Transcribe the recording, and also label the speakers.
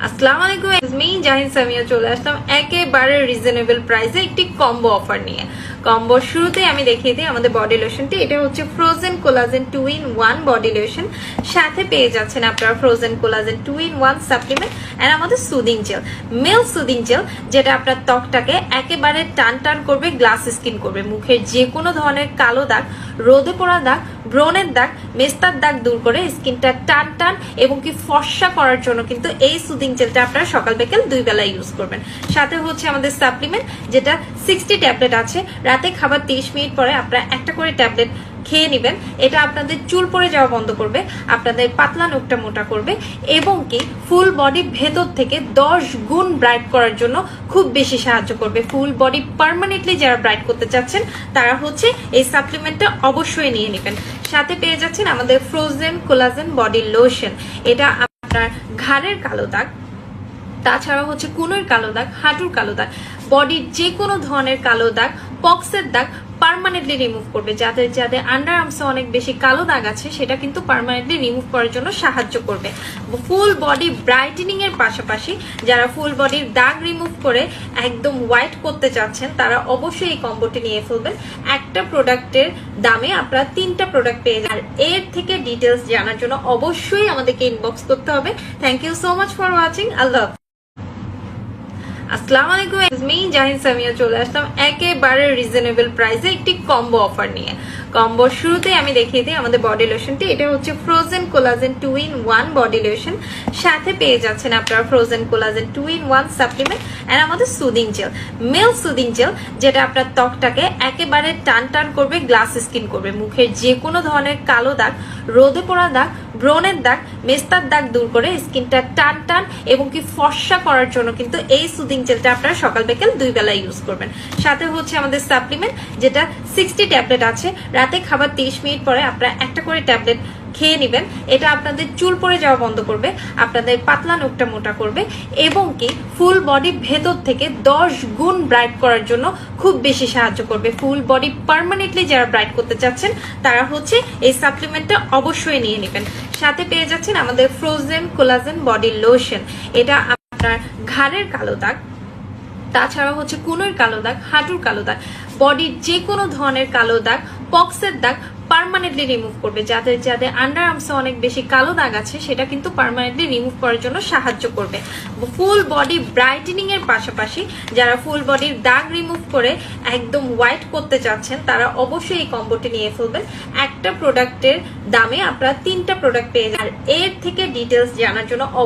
Speaker 1: আসসালামু আলাইকুম, আমি জাহিন সামিয়া চলে আসলাম একেবারে রিজনেবল প্রাইসে একটি কম্বো অফার নিয়ে। কম্বোর শুরুতেই আমি দেখিয়ে দিই আমাদের বডি লোশনটি। এটা হচ্ছে frozen collagen 2-in-1 body lotion, সাথে পেয়ে যাচ্ছেন আপনারা frozen collagen 2-in-1 supplement and আমাদের soothing gel, male soothing gel, যেটা আপনার ত্বকটাকে একেবারে টান টান করবে, গ্লাস স্কিন করবে। মুখের যে কোনো ধরনের কালো দাগ, রোদে পোড়া দাগ, ব্রণের দাগ, মেস্তার দাগ দূর করে স্কিনটা টান টান এবং কি ফর্সা করার জন্য কিন্তু এই সুদিং জেলটা আপনারা সকাল বিকেল 2 বেলা ইউজ করবেন। সাথে হচ্ছে আমাদের সাপ্লিমেন্ট, যেটা 60 ট্যাবলেট আছে। রাতে খাবার 30 মিনিট পরে আপনারা একটা করে ট্যাবলেট খেয়ে নেবেন। এটা আপনাদের চুল পড়ে যাওয়া বন্ধ করবে, আপনাদের পাতলা নখটা মোটা করবে এবং কি ফুল বডি ভেতর থেকে 10 গুণ ব্রাইট করার জন্য খুব বেশি সাহায্য করবে। ফুল বডি পার্মানেন্টলি যারা ব্রাইট করতে চাচ্ছেন তারা হচ্ছে এই সাপ্লিমেন্টটা অবশ্যই নিয়ে নেবেন। সাথে পেয়ে যাচ্ছেন আমাদের ফ্রোজেন কোলাজেন বডি লোশন। এটা আপনার ঘাড়ের কালো দাগ, তাছাড়া হচ্ছে কোনোর কালো দাগ, হাঁটুর কালো দাগ, বডির যে কোনো ধরনের কালো দাগ, পক্সের দাগ পার্মানেন্টলি রিমুভ করবে। যাদের যাদের আন্ডার আর্মসে অনেক বেশি কালো দাগ আছে সেটা কিন্তু পার্মানেন্টলি রিমুভ করার জন্য সাহায্য করবে। ফুল বডি ব্রাইটেনিং এর পাশাপাশি যারা ফুল বডির দাগ রিমুভ করে একদম হোয়াইট করতে চাচ্ছেন তারা অবশ্যই এই কম্বোটি নিয়ে ফেলবেন। একটা প্রোডাক্টের দামে আপনারা 3টা প্রোডাক্ট পেয়ে যান। আর এর থেকে ডিটেলস জানার জন্য অবশ্যই আমাদেরকে ইনবক্স করতে হবে। Thank you so much for watching. আল্লাহ। আসসালামু আলাইকুম, আমি জাহিন সামিয়া চলে আসলাম একেবারে রিজনেবল প্রাইসে একটি কম্বো অফার নিয়ে। কম্বোর শুরুতেই আমি দেখিয়ে দিই আমাদের বডি লোশনটি। এটা হচ্ছে frozen collagen 2-in-1 body lotion, সাথে পেয়ে যাচ্ছেন আপনারা frozen collagen 2-in-1 supplement and আমাদের soothing gel, male soothing gel, যেটা আপনার ত্বকটাকে একেবারে টান টান করবে, গ্লাস স্কিন করবে। মুখের যে কোনো ধরনের কালো দাগ, রোদে পোড়া দাগ, ব্রণের দাগ, মেস্তার দাগ দূর করে স্কিনটা টান টান এবং কি ফর্সা করার জন্য কিন্তু এই সুদিং জেলটা আপনারা সকাল বিকেল 2 বেলা ইউজ করবেন। সাথে হচ্ছে আমাদের সাপ্লিমেন্ট, যেটা 60 ট্যাবলেট আছে। রাতে খাবার 30 মিনিট পরে আপনারা একটা করে ট্যাবলেট খেয়ে নেবেন। এটা আপনাদের চুল পড়ে যাওয়া বন্ধ করবে, আপনাদের পাতলা নখটা মোটা করবে এবং কি ফুল বডি ভেতর থেকে 10 গুণ ব্রাইট করার জন্য খুব বেশি সাহায্য করবে। ফুল বডি পার্মানেন্টলি যারা ব্রাইট করতে চাচ্ছেন তারা হচ্ছে এই সাপ্লিমেন্টটা অবশ্যই নিয়ে নেবেন। সাথে পেয়ে যাচ্ছেন আমাদের ফ্রোজেন কোলাজেন বডি লোশন। এটা আপনার ঘাড়ের কালো দাগ, তাছাড়া হচ্ছে কোনোর কালো দাগ, হাঁটুর কালো দাগ, বডির যে কোনো ধরনের কালো দাগ, পক্সের দাগ পার্মানেন্টলি রিমুভ করবে। যাদের যাদের আন্ডার আর্মসে অনেক বেশি কালো দাগ আছে সেটা কিন্তু পার্মানেন্টলি রিমুভ করার জন্য সাহায্য করবে। ফুল বডি ব্রাইটেনিং এর পাশাপাশি যারা ফুল বডির দাগ রিমুভ করে একদম হোয়াইট করতে চাচ্ছেন তারা অবশ্যই এই কম্বোটি নিয়ে ফেলবেন। একটা প্রোডাক্টের দামে আপনারা 3টা প্রোডাক্ট পেয়ে যান। আর এর থেকে ডিটেলস জানার জন্য